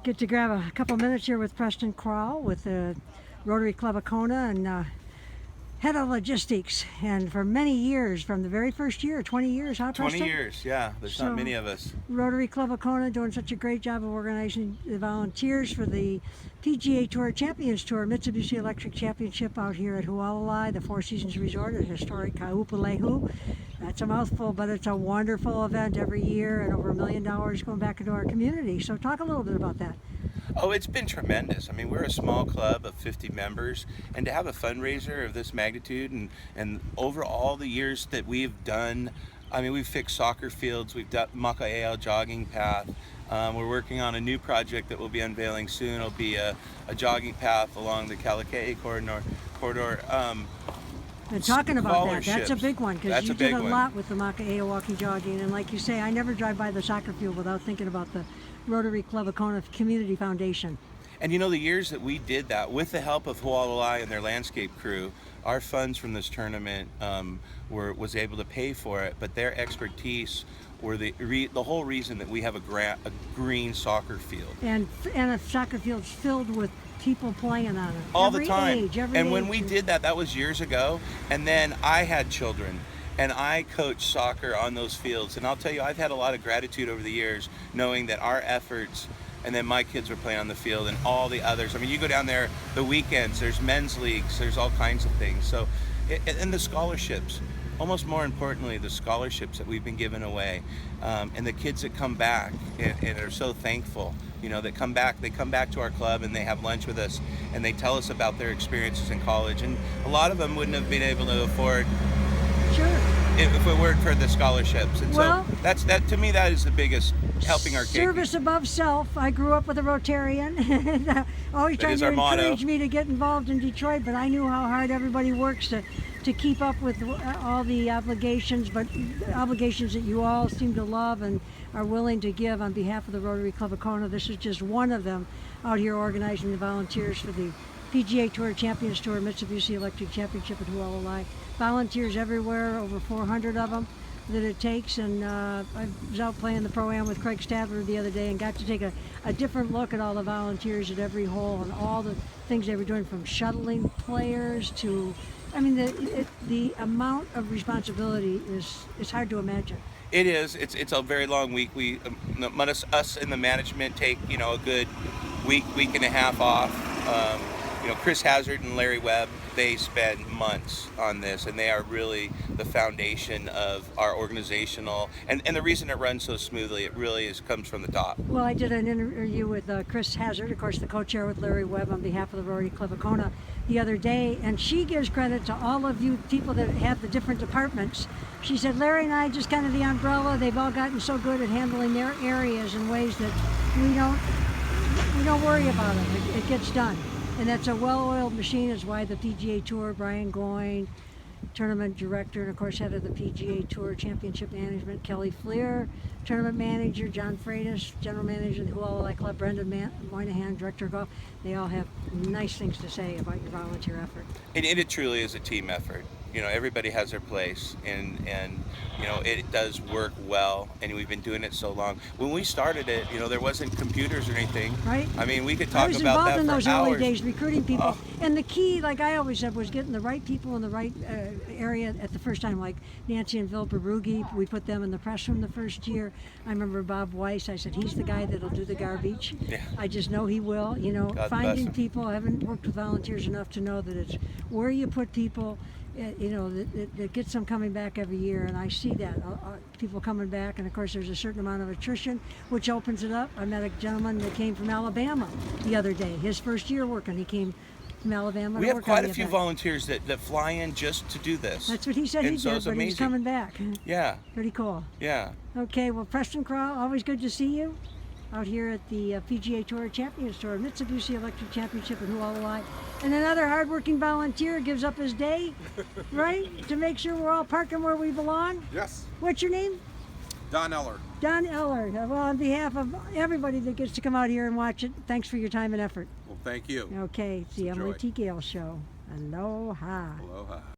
Get to grab a couple minutes here with Preston Crowl with the Rotary Club of Kona and head of logistics. And for many years, from the very first year, 20 years, huh, Preston? 20 years, yeah. There's not many of us. Rotary Club of Kona doing such a great job of organizing the volunteers for the PGA Tour Champions Tour, Mitsubishi Electric Championship out here at Hualalai, the Four Seasons Resort at historic Kaupalehu. That's a mouthful, but it's a wonderful event every year and over $1 million going back into our community. So talk a little bit about that. Oh, it's been tremendous. I mean, we're a small club of 50 members, and to have a fundraiser of this magnitude and over all the years that we've done, I mean, we've fixed soccer fields, we've done Maka'eo jogging path. We're working on a new project that we'll be unveiling soon. It'll be a jogging path along the Kalaka'i corridor. And talking about that, that's a big one, because you did a lot with the Maka'eo walking jogging, and like you say, I never drive by the soccer field without thinking about the Rotary Club of Kona Community Foundation. And you know, the years that we did that, with the help of Hualalai and their landscape crew, our funds from this tournament was able to pay for it, but their expertise were the whole reason that we have a green soccer field. And a soccer field's filled with people playing on it. All the time. Every when age. we did that, that was years ago, and then I had children. And I coach soccer on those fields. And I'll tell you, I've had a lot of gratitude over the years knowing that our efforts, and then my kids were playing on the field and all the others. I mean, you go down there the weekends, there's men's leagues, there's all kinds of things. So, and the scholarships, almost more importantly, the scholarships that we've been giving away. And the kids that come back and are so thankful, you know, that come back, they come back to our club and they have lunch with us and they tell us about their experiences in college. And a lot of them wouldn't have been able to afford if it weren't for the scholarships. And well, so that to me, that is the biggest helping our kids. Service above self. I grew up with a Rotarian and always trying to encourage me to get involved in Detroit, but I knew how hard everybody works to keep up with all the obligations, but obligations that you all seem to love and are willing to give on behalf of the Rotary Club of Kona. This is just one of them out here organizing the volunteers for the PGA Tour Champions Tour, Mitsubishi Electric Championship at Hualalai. Volunteers everywhere, over 400 of them that it takes. And I was out playing the Pro-Am with Craig Stadler the other day and got to take a different look at all the volunteers at every hole and all the things they were doing, from shuttling players to, I mean, the amount of responsibility is hard to imagine. It is. It's a very long week. We, us in the management take, you know, a good week and a half off. You know, Chris Hazard and Larry Webb, they spend months on this, and they are really the foundation of our organizational, and the reason it runs so smoothly, it really comes from the top. Well, I did an interview with Chris Hazard, of course, the co-chair with Larry Webb on behalf of the Rotary Club of Kona the other day, and she gives credit to all of you people that have the different departments. She said, Larry and I just kind of the umbrella, they've all gotten so good at handling their areas in ways that we don't worry about them. It gets done. And that's a well-oiled machine, is why the PGA Tour, Brian Goyne, tournament director, and of course head of the PGA Tour Championship Management, Kelly Fleer, tournament manager, John Freitas, general manager of the Hualalai Club, Brendan Moynihan, director of golf. They all have nice things to say about your volunteer effort. And it truly is a team effort. You know, everybody has their place, and you know, it does work well, and we've been doing it so long. When we started it, you know, there wasn't computers or anything. Right. I mean, we could talk about that for hours. I was involved in those early days, recruiting people. And the key, like I always said, was getting the right people in the right area at the first time. Like Nancy and Phil Barugi, we put them in the press room the first year. I remember Bob Weiss, I said, he's the guy that'll do the garbage. Yeah. I just know he will. You know, God finding people. I haven't worked with volunteers enough to know that it's where you put people, you know, that gets them coming back every year, and I see that people coming back, and of course there's a certain amount of attrition, which opens it up. I met a gentleman that came from Alabama the other day, his first year working. He came from Alabama. We have quite a few volunteers that fly in just to do this. That's what he said he did, but he's coming back. Yeah. Pretty cool. Yeah. Okay, well, Preston Crowl, always good to see you out here at the PGA Tour Champions Tour, Mitsubishi Electric Championship in Hualalai. And another hardworking volunteer gives up his day, right, to make sure we're all parking where we belong. Yes. What's your name? Don Eller. Don Eller. Well, on behalf of everybody that gets to come out here and watch it, thanks for your time and effort. Well, thank you. Okay, it's the Emily T. Gail Show. Aloha. Aloha.